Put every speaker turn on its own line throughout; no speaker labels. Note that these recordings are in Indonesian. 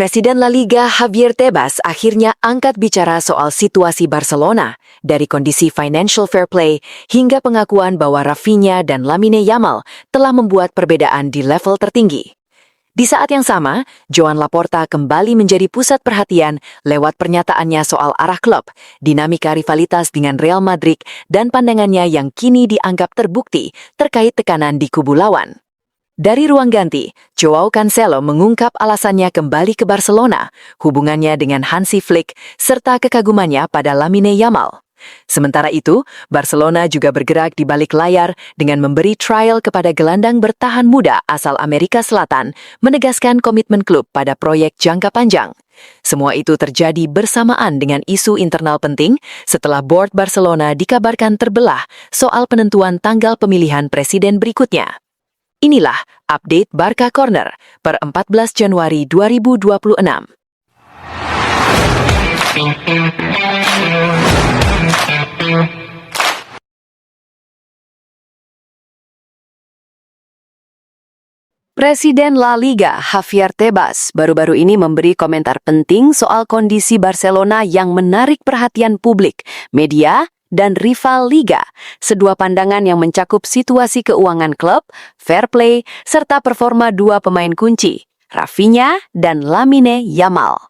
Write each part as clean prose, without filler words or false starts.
Presiden La Liga Javier Tebas akhirnya angkat bicara soal situasi Barcelona, dari kondisi financial fair play hingga pengakuan bahwa Rafinha dan Lamine Yamal telah membuat perbedaan di level tertinggi. Di saat yang sama, Joan Laporta kembali menjadi pusat perhatian lewat pernyataannya soal arah klub, dinamika rivalitas dengan Real Madrid, dan pandangannya yang kini dianggap terbukti terkait tekanan di kubu lawan. Dari ruang ganti, Joao Cancelo mengungkap alasannya kembali ke Barcelona, hubungannya dengan Hansi Flick, serta kekagumannya pada Lamine Yamal. Sementara itu, Barcelona juga bergerak di balik layar dengan memberi trial kepada gelandang bertahan muda asal Amerika Selatan, menegaskan komitmen klub pada proyek jangka panjang. Semua itu terjadi bersamaan dengan isu internal penting setelah board Barcelona dikabarkan terbelah soal penentuan tanggal pemilihan presiden berikutnya. Inilah update Barca Corner per 14 Januari 2026. Presiden La Liga Javier Tebas baru-baru ini memberi komentar penting soal kondisi Barcelona yang menarik perhatian publik, media, dan rival Liga, sebuah pandangan yang mencakup situasi keuangan klub, fair play, serta performa dua pemain kunci, Rafinha dan Lamine Yamal.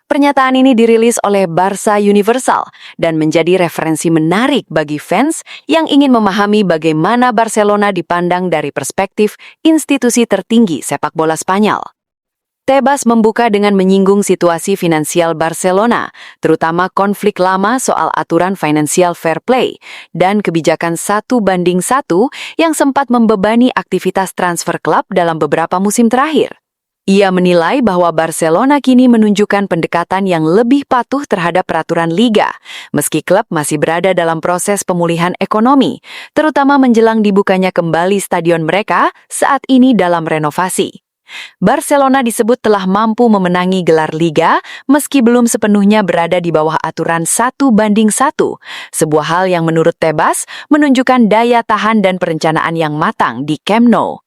Pernyataan ini dirilis oleh Barca Universal dan menjadi referensi menarik bagi fans yang ingin memahami bagaimana Barcelona dipandang dari perspektif institusi tertinggi sepak bola Spanyol. Tebas membuka dengan menyinggung situasi finansial Barcelona, terutama konflik lama soal aturan financial fair play dan kebijakan 1:1 yang sempat membebani aktivitas transfer klub dalam beberapa musim terakhir. Ia menilai bahwa Barcelona kini menunjukkan pendekatan yang lebih patuh terhadap peraturan liga, meski klub masih berada dalam proses pemulihan ekonomi, terutama menjelang dibukanya kembali stadion mereka saat ini dalam renovasi. Barcelona disebut telah mampu memenangi gelar Liga meski belum sepenuhnya berada di bawah aturan 1:1, sebuah hal yang menurut Tebas menunjukkan daya tahan dan perencanaan yang matang di Camp Nou.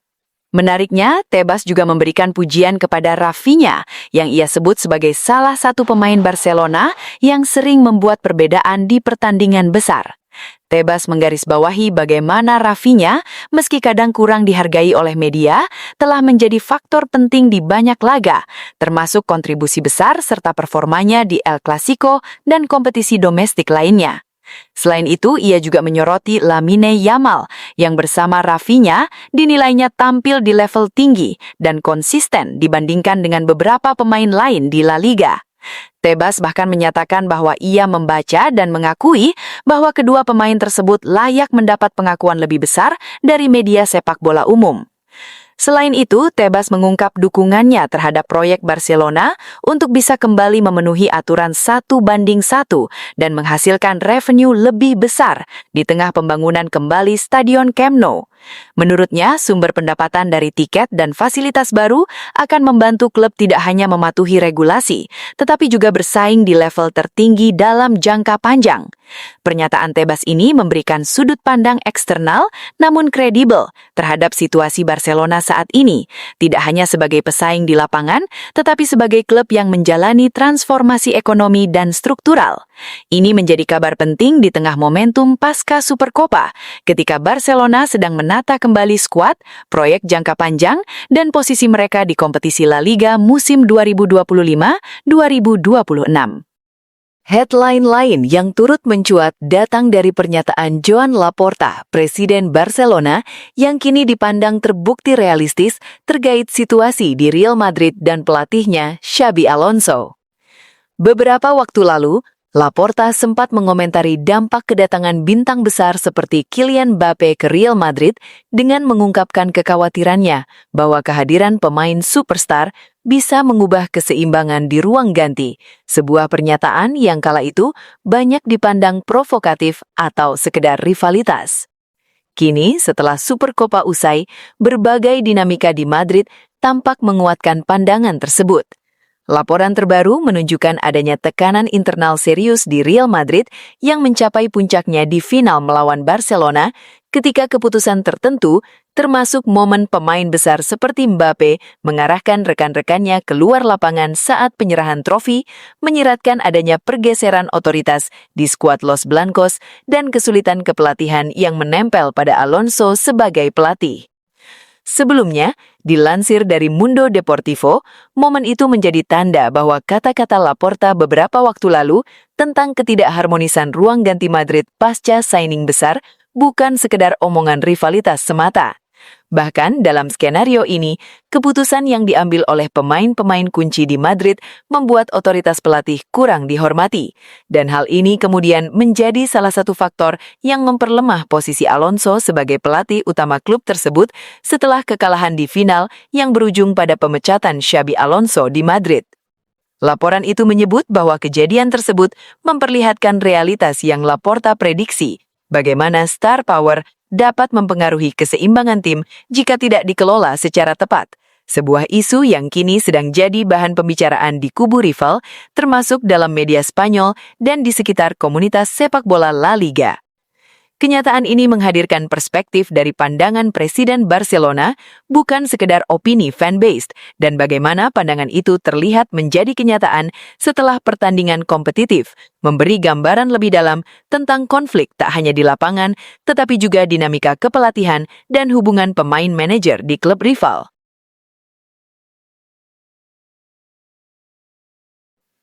Menariknya, Tebas juga memberikan pujian kepada Rafinha yang ia sebut sebagai salah satu pemain Barcelona yang sering membuat perbedaan di pertandingan besar. Tebas menggarisbawahi bagaimana Rafinha, meski kadang kurang dihargai oleh media, telah menjadi faktor penting di banyak laga, termasuk kontribusi besar serta performanya di El Clasico dan kompetisi domestik lainnya. Selain itu, ia juga menyoroti Lamine Yamal yang bersama Rafinha dinilainya tampil di level tinggi dan konsisten dibandingkan dengan beberapa pemain lain di La Liga. Tebas bahkan menyatakan bahwa ia membaca dan mengakui bahwa kedua pemain tersebut layak mendapat pengakuan lebih besar dari media sepak bola umum. Selain itu, Tebas mengungkap dukungannya terhadap proyek Barcelona untuk bisa kembali memenuhi aturan 1:1 dan menghasilkan revenue lebih besar di tengah pembangunan kembali Stadion Camp Nou. Menurutnya, sumber pendapatan dari tiket dan fasilitas baru akan membantu klub tidak hanya mematuhi regulasi, tetapi juga bersaing di level tertinggi dalam jangka panjang. Pernyataan Tebas ini memberikan sudut pandang eksternal namun kredibel terhadap situasi Barcelona saat ini, tidak hanya sebagai pesaing di lapangan, tetapi sebagai klub yang menjalani transformasi ekonomi dan struktural. Ini menjadi kabar penting di tengah momentum pasca Supercopa, ketika Barcelona sedang menata kembali skuad, proyek jangka panjang, dan posisi mereka di kompetisi La Liga musim 2025-2026. Headline lain yang turut mencuat datang dari pernyataan Joan Laporta, Presiden Barcelona, yang kini dipandang terbukti realistis terkait situasi di Real Madrid dan pelatihnya Xabi Alonso. Beberapa waktu lalu, Laporta sempat mengomentari dampak kedatangan bintang besar seperti Kylian Mbappe ke Real Madrid dengan mengungkapkan kekhawatirannya bahwa kehadiran pemain superstar bisa mengubah keseimbangan di ruang ganti, sebuah pernyataan yang kala itu banyak dipandang provokatif atau sekedar rivalitas. Kini, setelah Supercopa usai, berbagai dinamika di Madrid tampak menguatkan pandangan tersebut. Laporan terbaru menunjukkan adanya tekanan internal serius di Real Madrid yang mencapai puncaknya di final melawan Barcelona ketika keputusan tertentu, termasuk momen pemain besar seperti Mbappe mengarahkan rekan-rekannya keluar lapangan saat penyerahan trofi, menyiratkan adanya pergeseran otoritas di skuad Los Blancos dan kesulitan kepelatihan yang menempel pada Alonso sebagai pelatih. Sebelumnya, dilansir dari Mundo Deportivo, momen itu menjadi tanda bahwa kata-kata Laporta beberapa waktu lalu tentang ketidakharmonisan ruang ganti Madrid pasca signing besar bukan sekedar omongan rivalitas semata. Bahkan dalam skenario ini, keputusan yang diambil oleh pemain-pemain kunci di Madrid membuat otoritas pelatih kurang dihormati. Dan hal ini kemudian menjadi salah satu faktor yang memperlemah posisi Alonso sebagai pelatih utama klub tersebut setelah kekalahan di final yang berujung pada pemecatan Xabi Alonso di Madrid. Laporan itu menyebut bahwa kejadian tersebut memperlihatkan realitas yang Laporta prediksi, bagaimana star power dapat mempengaruhi keseimbangan tim jika tidak dikelola secara tepat. Sebuah isu yang kini sedang jadi bahan pembicaraan di kubu rival, termasuk dalam media Spanyol dan di sekitar komunitas sepak bola La Liga. Kenyataan ini menghadirkan perspektif dari pandangan Presiden Barcelona, bukan sekedar opini fan-based, dan bagaimana pandangan itu terlihat menjadi kenyataan setelah pertandingan kompetitif, memberi gambaran lebih dalam tentang konflik tak hanya di lapangan, tetapi juga dinamika kepelatihan dan hubungan pemain-manajer di klub rival.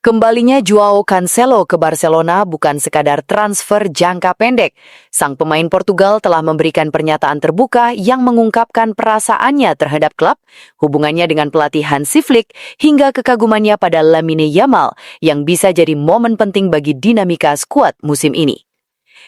Kembalinya Joao Cancelo ke Barcelona bukan sekadar transfer jangka pendek. Sang pemain Portugal telah memberikan pernyataan terbuka yang mengungkapkan perasaannya terhadap klub, hubungannya dengan pelatih Hansi Flick, hingga kekagumannya pada Lamine Yamal yang bisa jadi momen penting bagi dinamika skuad musim ini.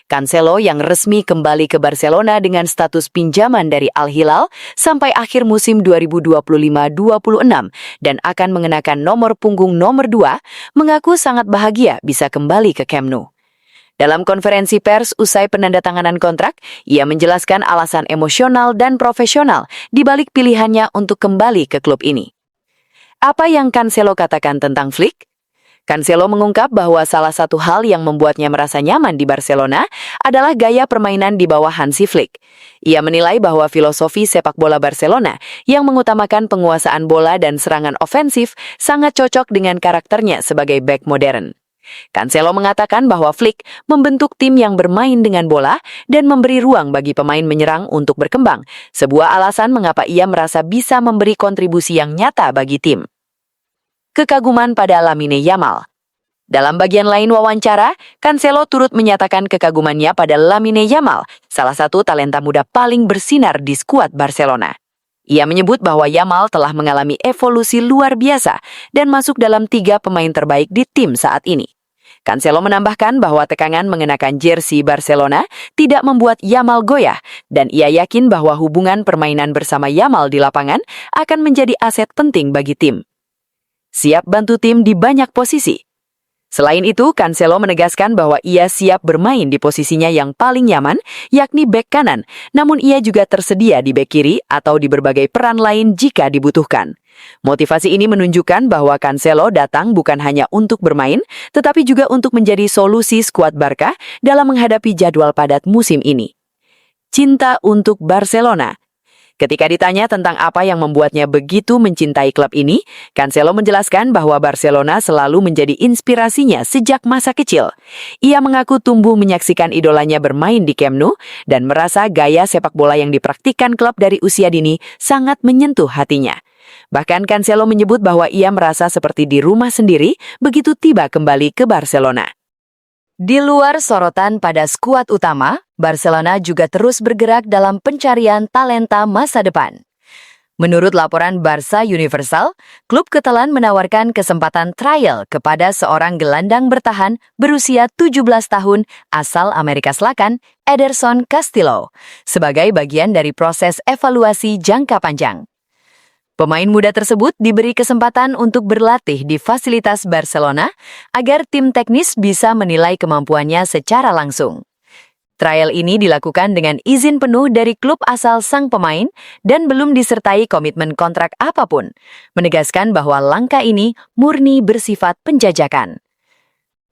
Cancelo yang resmi kembali ke Barcelona dengan status pinjaman dari Al Hilal sampai akhir musim 2025-26 dan akan mengenakan nomor punggung nomor 2, mengaku sangat bahagia bisa kembali ke Camp Nou. Dalam konferensi pers usai penandatanganan kontrak, ia menjelaskan alasan emosional dan profesional di balik pilihannya untuk kembali ke klub ini. Apa yang Cancelo katakan tentang Flick? Cancelo mengungkap bahwa salah satu hal yang membuatnya merasa nyaman di Barcelona adalah gaya permainan di bawah Hansi Flick. Ia menilai bahwa filosofi sepak bola Barcelona yang mengutamakan penguasaan bola dan serangan ofensif sangat cocok dengan karakternya sebagai bek modern. Cancelo mengatakan bahwa Flick membentuk tim yang bermain dengan bola dan memberi ruang bagi pemain menyerang untuk berkembang, sebuah alasan mengapa ia merasa bisa memberi kontribusi yang nyata bagi tim. Kekaguman pada Lamine Yamal. Dalam bagian lain wawancara, Cancelo turut menyatakan kekagumannya pada Lamine Yamal, salah satu talenta muda paling bersinar di skuad Barcelona. Ia menyebut bahwa Yamal telah mengalami evolusi luar biasa dan masuk dalam 3 pemain terbaik di tim saat ini. Cancelo menambahkan bahwa tekangan mengenakan jersey Barcelona tidak membuat Yamal goyah, dan ia yakin bahwa hubungan permainan bersama Yamal di lapangan akan menjadi aset penting bagi tim. Siap bantu tim di banyak posisi. Selain itu, Cancelo menegaskan bahwa ia siap bermain di posisinya yang paling nyaman, yakni bek kanan, namun ia juga tersedia di bek kiri atau di berbagai peran lain jika dibutuhkan. Motivasi ini menunjukkan bahwa Cancelo datang bukan hanya untuk bermain, tetapi juga untuk menjadi solusi skuad Barca dalam menghadapi jadwal padat musim ini. Cinta untuk Barcelona. Ketika ditanya tentang apa yang membuatnya begitu mencintai klub ini, Cancelo menjelaskan bahwa Barcelona selalu menjadi inspirasinya sejak masa kecil. Ia mengaku tumbuh menyaksikan idolanya bermain di Camp Nou dan merasa gaya sepak bola yang dipraktikkan klub dari usia dini sangat menyentuh hatinya. Bahkan Cancelo menyebut bahwa ia merasa seperti di rumah sendiri begitu tiba kembali ke Barcelona. Di luar sorotan pada skuad utama, Barcelona juga terus bergerak dalam pencarian talenta masa depan. Menurut laporan Barca Universal, klub Catalan menawarkan kesempatan trial kepada seorang gelandang bertahan berusia 17 tahun asal Amerika Selatan, Ederson Castillo, sebagai bagian dari proses evaluasi jangka panjang. Pemain muda tersebut diberi kesempatan untuk berlatih di fasilitas Barcelona agar tim teknis bisa menilai kemampuannya secara langsung. Trial ini dilakukan dengan izin penuh dari klub asal sang pemain dan belum disertai komitmen kontrak apapun, menegaskan bahwa langkah ini murni bersifat penjajakan.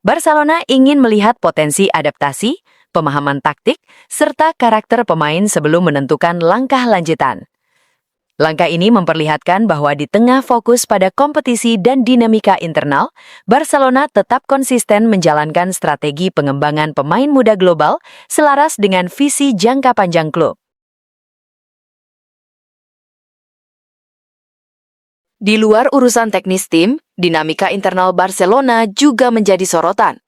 Barcelona ingin melihat potensi adaptasi, pemahaman taktik, serta karakter pemain sebelum menentukan langkah lanjutan. Langkah ini memperlihatkan bahwa di tengah fokus pada kompetisi dan dinamika internal, Barcelona tetap konsisten menjalankan strategi pengembangan pemain muda global selaras dengan visi jangka panjang klub. Di luar urusan teknis tim, dinamika internal Barcelona juga menjadi sorotan.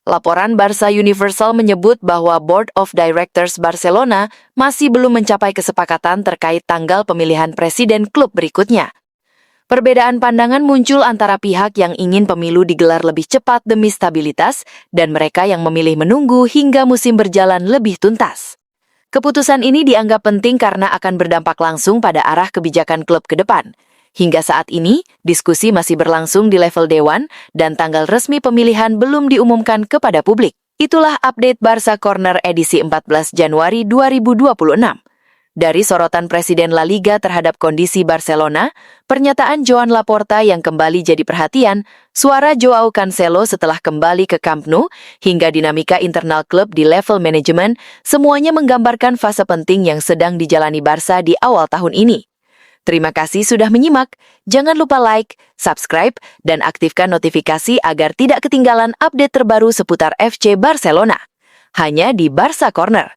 Laporan Barca Universal menyebut bahwa Board of Directors Barcelona masih belum mencapai kesepakatan terkait tanggal pemilihan presiden klub berikutnya. Perbedaan pandangan muncul antara pihak yang ingin pemilu digelar lebih cepat demi stabilitas dan mereka yang memilih menunggu hingga musim berjalan lebih tuntas. Keputusan ini dianggap penting karena akan berdampak langsung pada arah kebijakan klub ke depan. Hingga saat ini, diskusi masih berlangsung di level dewan dan tanggal resmi pemilihan belum diumumkan kepada publik. Itulah update Barca Corner edisi 14 Januari 2026. Dari sorotan Presiden La Liga terhadap kondisi Barcelona, pernyataan Joan Laporta yang kembali jadi perhatian, suara Joao Cancelo setelah kembali ke Camp Nou, hingga dinamika internal klub di level manajemen, semuanya menggambarkan fase penting yang sedang dijalani Barca di awal tahun ini. Terima kasih sudah menyimak. Jangan lupa like, subscribe, dan aktifkan notifikasi agar tidak ketinggalan update terbaru seputar FC Barcelona. Hanya di Barca Corner.